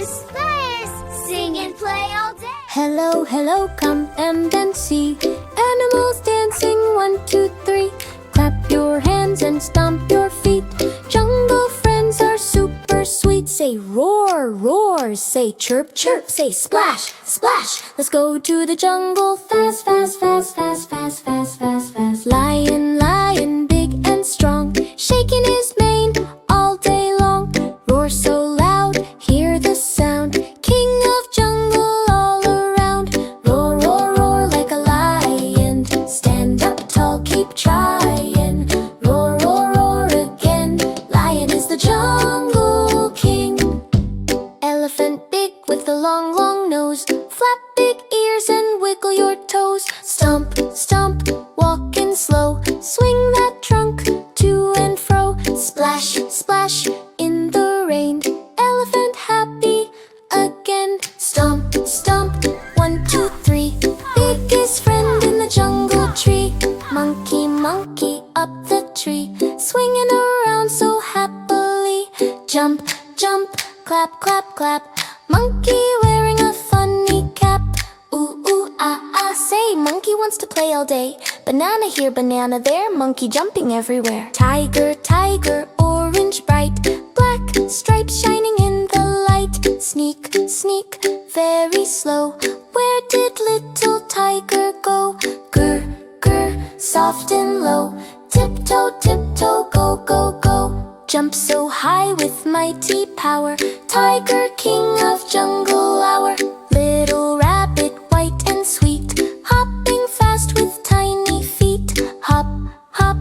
Toddlers, sing and play all day. Hello, hello, come and see animals dancing, 1, 2, 3. Clap your hands and stomp your feet. Jungle friends are super sweet. Say roar, roar, say chirp, chirp, say splash, splash. Let's go to the jungle fast, fast, fast, fast, fast, fast, fast, fast. Lion, lion, big and strong, shaking his mane all day long. Roar so loud, hear the sound. King of jungle all around. Roar, roar, roar like a lion. Stand up tall, keep trying. Roar, roar, roar again. Lion is the jungle king. Elephant big with a long, long nose. Flap big ears and wiggle your toes. Stomp, stomp, walking slow. Swing that trunk to and fro. Splash, splash in the rain. Elephant happy again. Stomp, stomp, 1, 2, 3. Biggest friend in the jungle tree. Monkey, monkey up the tree, swinging around so happily. Jump, jump, clap, clap, clap. Monkey wearing a funny cap. Ooh, ooh, ah, ah, say monkey wants to play all day. Banana here, banana there, monkey jumping everywhere. Tiger, tiger, orange bright, black stripes shining in the light. Sneak, sneak, very slow. Where did little tiger go? Grr, grr, soft and low. Tiptoe, tiptoe, go, go, go. Jump so high with mighty power. Tiger, king of jungle hour. Little rabbit, white and sweet, hopping fast with tiny feet. Hop, hop,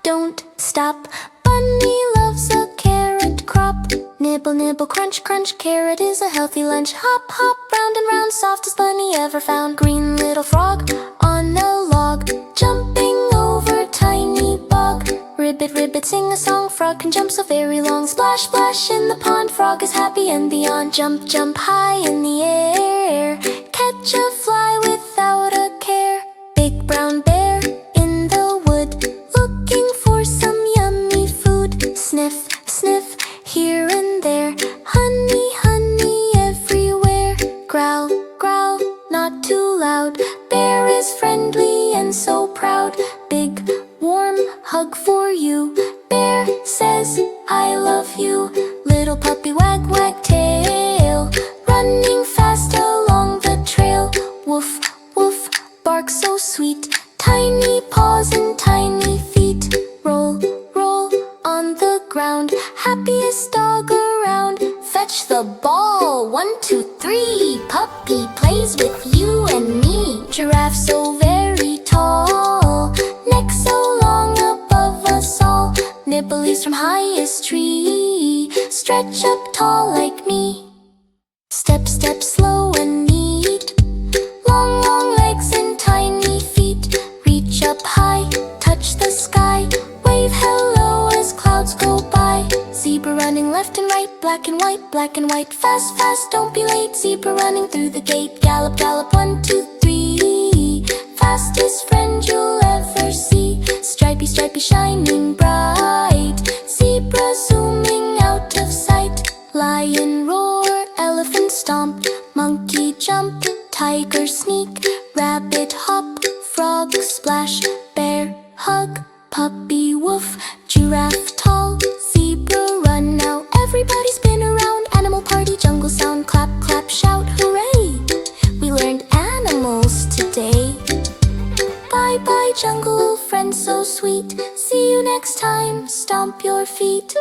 don't stop. Bunny loves a carrot crop. Nibble, nibble, crunch, crunch. Carrot is a healthy lunch. Hop, hop, round and round, softest bunny ever found. Green little frog on a log, jumping over tiny bog. Ribbit, ribbit, sing a song. Frog can jump so very long. Splash, splash in the pond. Frog is happy and beyond. Jump, jump high in the air. Catch a fly without a care. Big brown bear in the wood, looking for some yummy food. Sniff, sniff, here and there. Honey, honey everywhere. Growl, growl, not too loud. Bear is friendly and so proud. Big, warm hug for you. Bear says, I love you. Little puppy wag, wag tail, running fast along the trail. Woof, woof, bark so sweet. Tiny paws and tiny feet. Roll, roll on the ground. Happiest dog around. Fetch the ball, 1, 2, 3. Puppy plays with you and me. Giraffe so very tall, neck so long above us all. Nibble leaves from highest tree, stretch up tall like me. Step, step slow and neat, long, long legs and tiny feet. Reach up high, touch the sky, wave hello as clouds go by. Zebra running left and right, black and white, black and white. Fast, fast, don't be late. Zebra running through the gate. Gallop, gallop, 1, 2, 3. Fastest friend you'll ever see. Stripey, stripey, shining bright. Zebra zooming out of sight. Lion roar, elephant stomp, monkey jump, tiger sneak, rabbit hop, frog splash, bear hug, puppy woof, giraffe tall, zebra run. Now everybody spin around. Animal party, jungle sound. Clap, clap, shout, hooray! We learned animals today. Bye bye jungle friends so sweet. See you next time, stomp your feet.